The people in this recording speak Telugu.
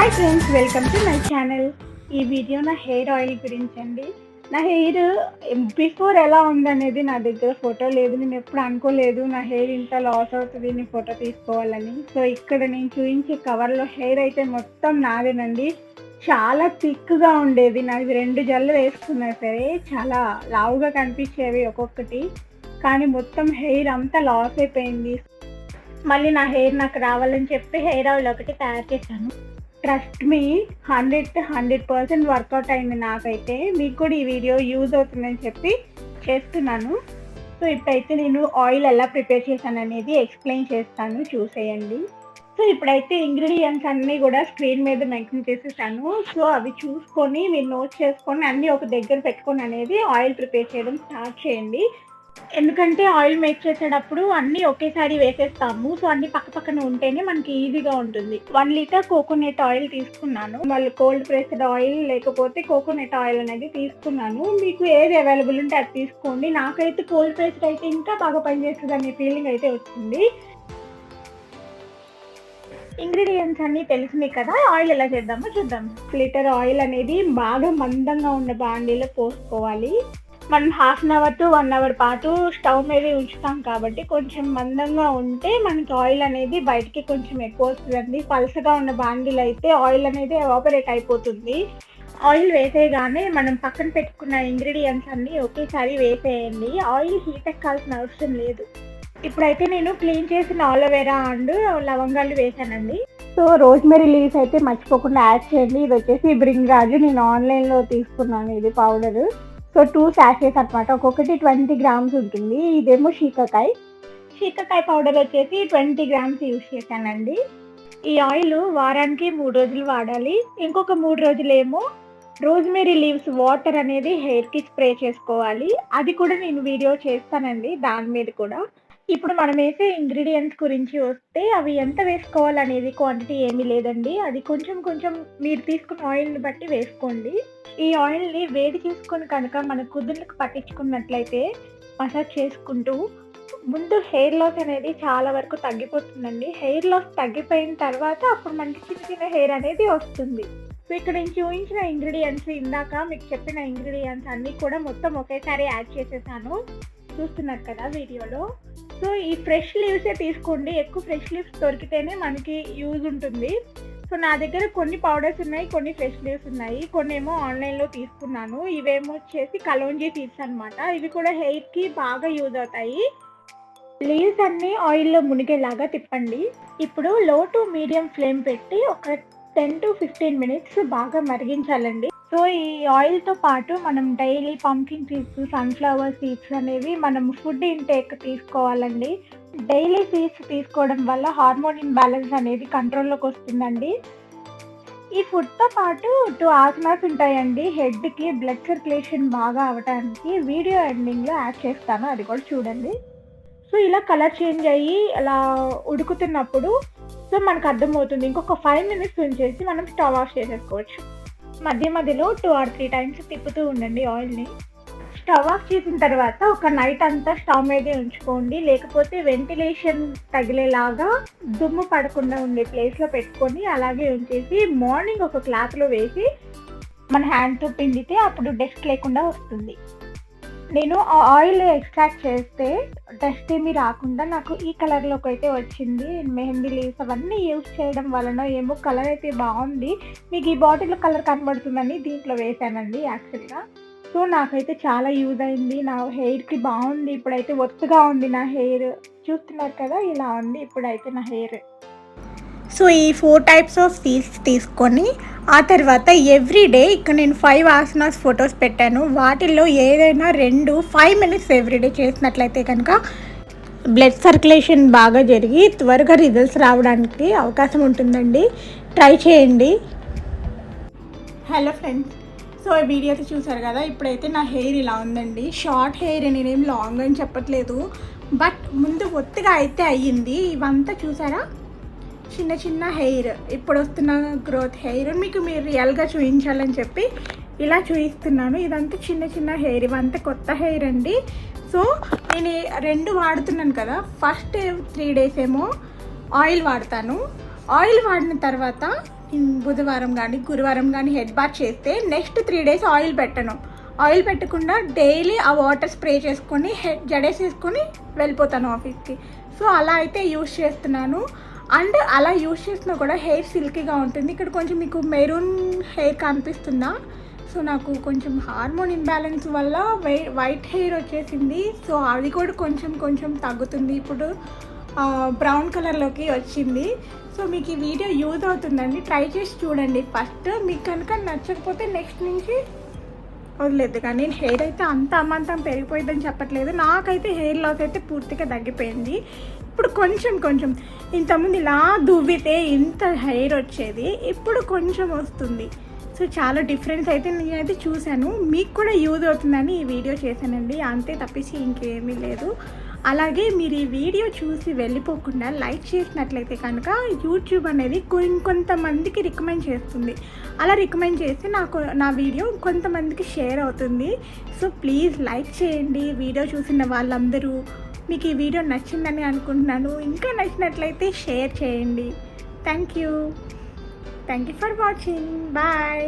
Hi friends, welcome to my channel. ఈ వీడియో నా హెయిర్ ఆయిల్ గురించి అండి. నా హెయిర్ బిఫోర్ ఎలా ఉందనేది నా దగ్గర ఫోటో లేదు. నేను ఎప్పుడు అనుకోలేదు నా హెయిర్ ఇంత లాస్ అవుతుంది, నేను ఫోటో తీసుకోవాలని. సో ఇక్కడ నేను చూపించే కవర్లో హెయిర్ అయితే మొత్తం నాదేనండి. చాలా థిక్గా ఉండేది. నాది 2 జల్లు వేసుకున్నా సరే చాలా లావుగా కనిపించేవి ఒక్కొక్కటి. కానీ మొత్తం హెయిర్ అంతా లాస్ అయిపోయింది. మళ్ళీ నా హెయిర్ నాకు రావాలని చెప్పి హెయిర్ ఆయిల్ ఒకటి తయారు చేశాను. ట్రస్ట్ మీ, 100% వర్కౌట్ అయింది నాకైతే. మీకు కూడా ఈ వీడియో యూజ్ అవుతుందని చెప్పి చేస్తున్నాను. సో ఇప్పుడైతే నేను ఆయిల్ ఎలా ప్రిపేర్ చేశాను అనేది ఎక్స్ప్లెయిన్ చేస్తాను, చూసేయండి. సో ఇప్పుడైతే ఇంగ్రీడియంట్స్ అన్నీ కూడా స్క్రీన్ మీద మెన్షన్ చేసేసాను. సో అవి చూసుకొని మీరు నోట్ చేసుకొని అన్నీ ఒక దగ్గర పెట్టుకొని అనేది ఆయిల్ ప్రిపేర్ చేయడం స్టార్ట్ చేయండి. ఎందుకంటే ఆయిల్ మేక్ చేసేటప్పుడు అన్నీ ఒకేసారి వేసేస్తాము. సో అన్నీ పక్కన ఉంటేనే మనకి ఈజీగా ఉంటుంది. 1 లీటర్ కోకోనట్ ఆయిల్ తీసుకున్నాను. మళ్ళీ కోల్డ్ ప్రెస్డ్ ఆయిల్ లేకపోతే కోకోనట్ ఆయిల్ అనేది తీసుకున్నాను. మీకు ఏది అవైలబుల్ ఉంటే అది తీసుకోండి. నాకైతే కోల్డ్ ప్రెస్డ్ అయితే ఇంకా బాగా పనిచేస్తుంది అనే ఫీలింగ్ అయితే వచ్చింది. ఇంగ్రీడియంట్స్ అన్నీ తెలిసినాయి కదా, ఆయిల్ ఎలా చేద్దామో చూద్దాం. లీటర్ ఆయిల్ అనేది బాగా మందంగా ఉన్న బాండీలో పోసుకోవాలి. మనం 1/2 అవర్ టు 1 అవర్ పాటు స్టవ్ మీద ఉంచుతాం కాబట్టి కొంచెం మందంగా ఉంటే మనకి ఆయిల్ అనేది బయటికి కొంచెం ఎక్కువ వస్తుందండి. పల్సగా ఉన్న బాండీలు అయితే ఆయిల్ అనేది ఎవాపరేట్ అయిపోతుంది. ఆయిల్ వేసేయగానే మనం పక్కన పెట్టుకున్న ఇంగ్రీడియంట్స్ అన్నీ ఒకేసారి వేసేయండి. ఆయిల్ హీట్ ఎక్కాల్సిన అవసరం లేదు. ఇప్పుడైతే నేను క్లీన్ చేసిన ఆలోవెరా అండ్ లవంగాలు వేసానండి. సో రోజ్మెరీ లీవ్స్ అయితే మర్చిపోకుండా యాడ్ చేయండి. ఇది వచ్చేసి బ్రింగ్రాజు, నేను ఆన్లైన్లో తీసుకున్నాను ఇది పౌడరు. సో 2 శాషెస్ అనమాట, ఒక్కొక్కటి 20 గ్రామ్స్ ఉంటుంది. ఇదేమో శీకాకాయ పౌడర్ వచ్చేసి 20 గ్రామ్స్ యూజ్ చేశానండి. ఈ ఆయిల్ వారానికి 3 రోజులు వాడాలి. ఇంకొక 3 రోజులేమో రోజ్మెరీ లీవ్స్ వాటర్ అనేది హెయిర్కి స్ప్రే చేసుకోవాలి. అది కూడా నేను వీడియో చేస్తానండి దాని మీద కూడా. ఇప్పుడు మనం వేసే ఇంగ్రీడియంట్స్ గురించి వస్తే అవి ఎంత వేసుకోవాలనేది క్వాంటిటీ ఏమీ లేదండి. అది కొంచెం మీరు తీసుకున్న ఆయిల్ని బట్టి వేసుకోండి. ఈ ఆయిల్ని వేడి చేసుకొని కనుక మన కుదుళ్ళకు పట్టించుకున్నట్లయితే మసాజ్ చేసుకుంటూ ముందు హెయిర్ లాస్ అనేది చాలా వరకు తగ్గిపోతుందండి. హెయిర్ లాస్ తగ్గిపోయిన తర్వాత అప్పుడు మనకి చిన్న హెయిర్ అనేది వస్తుంది. సో ఇక్కడ నేను చూపించిన ఇంగ్రీడియంట్స్, ఇందాక మీకు చెప్పిన ఇంగ్రీడియంట్స్ అన్నీ కూడా మొత్తం ఒకేసారి యాడ్ చేసేసాను, చూస్తున్నారు కదా వీడియోలో. సో ఈ ఫ్రెష్ లీవ్సే తీసుకోండి. ఎక్కువ ఫ్రెష్ లీవ్స్ దొరికితేనే మనకి యూజ్ ఉంటుంది. సో నా దగ్గర కొన్ని పౌడర్స్ ఉన్నాయి, కొన్ని ఫ్రెష్ లీవ్స్ ఉన్నాయి, కొన్ని ఏమో ఆన్లైన్లో తీసుకున్నాను. ఇవేమో వచ్చేసి కలోంజీ సీడ్స్ అనమాట. ఇవి కూడా హెయిర్కి బాగా యూజ్ అవుతాయి. లీవ్స్ అన్నీ ఆయిల్లో మునిగేలాగా తిప్పండి. ఇప్పుడు లో టు మీడియం ఫ్లేమ్ పెట్టి ఒక 10 to 15 మినిట్స్ బాగా మరిగించాలండి. సో ఈ ఆయిల్తో పాటు మనం daily pumpkin seeds, sunflower seeds అనేవి మనం ఫుడ్ ఇంటేక్ తీసుకోవాలండి. డైలీ సీడ్స్ తీసుకోవడం వల్ల హార్మోన్ ఇంబ్యాలెన్స్ అనేది కంట్రోల్లోకి వస్తుందండి. ఈ ఫుడ్తో పాటు 2 ఆసనాస్ ఉంటాయండి హెడ్కి బ్లడ్ సర్క్యులేషన్ బాగా అవడానికి. వీడియో ఎండింగ్లో యాడ్ చేస్తాను, అది కూడా చూడండి. సో ఇలా కలర్ చేంజ్ అయ్యి అలా ఉడుకుతున్నప్పుడు సో మనకు అర్థమవుతుంది. ఇంకొక 5 మినిట్స్ ఉంచేసి మనం స్టవ్ ఆఫ్ చేసేసుకోవచ్చు. మధ్యలో 2 or 3 టైమ్స్ తిప్పుతూ ఉండండి ఆయిల్ని. స్టవ్ ఆఫ్ చేసిన తర్వాత ఒక నైట్ అంతా స్టవ్ మీదే ఉంచుకోండి. లేకపోతే వెంటిలేషన్ తగిలేలాగా దుమ్ము పడకుండా ఉండే ప్లేస్లో పెట్టుకొని అలాగే ఉంచేసి మార్నింగ్ ఒక క్లాత్లో వేసి మన హ్యాండ్తో పిండితే అప్పుడు డస్ట్ లేకుండా వస్తుంది. నేను ఆ ఆయిల్ ఎక్స్ట్రాక్ట్ చేస్తే డస్ట్ ఏమీ రాకుండా నాకు ఈ కలర్లోకి అయితే వచ్చింది. మెహందీ లీవ్స్ అవన్నీ యూజ్ చేయడం వలన ఏమో కలర్ అయితే బాగుంది. మీకు ఈ బాటిల్లో కలర్ కనబడుతుందని దీంట్లో వేసానండి యాక్చువల్గా. సో నాకైతే చాలా యూజ్ అయింది. నా హెయిర్కి బాగుంది. ఇప్పుడైతే ఒత్తుగా ఉంది నా హెయిర్, చూస్తున్నారు కదా ఇలా ఉంది ఇప్పుడైతే నా హెయిర్. సో ఈ 4 టైప్స్ ఆఫ్ సీడ్స్ తీసుకొని ఆ తర్వాత ఎవ్రీడే ఇక్కడ నేను 5 ఆసనాస్ ఫొటోస్ పెట్టాను. వాటిల్లో ఏదైనా 5 మినిట్స్ ఎవ్రీడే చేసినట్లయితే కనుక బ్లడ్ సర్క్యులేషన్ బాగా జరిగి త్వరగా రిజల్ట్స్ రావడానికి అవకాశం ఉంటుందండి. ట్రై చేయండి. హలో ఫ్రెండ్స్, సో ఈ వీడియో అయితే చూసారు కదా. ఇప్పుడైతే నా హెయిర్ ఇలా ఉందండి. షార్ట్ హెయిర్, నేనేం లాంగ్ అని చెప్పట్లేదు, బట్ ముందు ఒత్తిగా అయితే అయ్యింది. ఇవంతా చూసారా చిన్న హెయిర్, ఇప్పుడు వస్తున్న గ్రోత్ హెయిర్ మీకు మీరు రియల్గా చూపించాలని చెప్పి ఇలా చూపిస్తున్నాను. ఇదంతా చిన్న హెయిర్, ఇవంతా కొత్త హెయిర్ అండి. సో నేను 2 వాడుతున్నాను కదా. ఫస్ట్ 3 days ఏమో ఆయిల్ వాడతాను. ఆయిల్ వాడిన తర్వాత బుధవారం కానీ గురువారం కానీ హెడ్ బాత్ చేస్తే నెక్స్ట్ 3 days ఆయిల్ పెట్టను. ఆయిల్ పెట్టకుండా డైలీ ఆ వాటర్ స్ప్రే చేసుకొని జడేసేసుకొని వెళ్ళిపోతాను ఆఫీస్కి. సో అలా అయితే యూస్ చేస్తున్నాను. అండ్ అలా యూస్ చేసినా కూడా హెయిర్ సిల్కీగా ఉంటుంది. ఇక్కడ కొంచెం మీకు మెరూన్ హెయిర్ కనిపిస్తుందా? సో నాకు కొంచెం హార్మోన్ ఇంబ్యాలెన్స్ వల్ల వైట్ హెయిర్ వచ్చేసింది. సో అది కూడా కొంచెం తగ్గుతుంది. ఇప్పుడు బ్రౌన్ కలర్లోకి వచ్చింది. సో మీకు ఈ వీడియో యూజ్ అవుతుందండి, ట్రై చేసి చూడండి. ఫస్ట్ మీకు కనుక నచ్చకపోతే నెక్స్ట్ నుంచి వదిలేదు. కానీ నేను హెయిర్ అయితే అంత అమాంతం పెరిగిపోయిందని చెప్పట్లేదు. నాకైతే హెయిర్ లాస్ అయితే పూర్తిగా తగ్గిపోయింది. ఇప్పుడు కొంచెం ఇంతకుముందు ఇలా దువ్వితే ఇంత హెయిర్ వచ్చేది, ఇప్పుడు కొంచెం వస్తుంది. సో చాలా డిఫరెన్స్ అయితే నేనైతే చూశాను. మీకు కూడా యూజ్ అవుతుందని ఈ వీడియో చేశానండి, అంతే తప్పించి ఇంకేమీ లేదు. అలాగే మీరు ఈ వీడియో చూసి వెళ్ళిపోకుండా లైక్ చేసినట్లయితే కనుక యూట్యూబ్ అనేది కొంతమందికి రికమెండ్ చేస్తుంది. అలా రికమెండ్ చేస్తే నా వీడియో కొంతమందికి షేర్ అవుతుంది. సో ప్లీజ్ లైక్ చేయండి. వీడియో చూసిన వాళ్ళందరూ మీకు ఈ వీడియో నచ్చిందని అనుకుంటున్నాను. ఇంకా నచ్చినట్లయితే షేర్ చేయండి. Thank you for watching. Bye.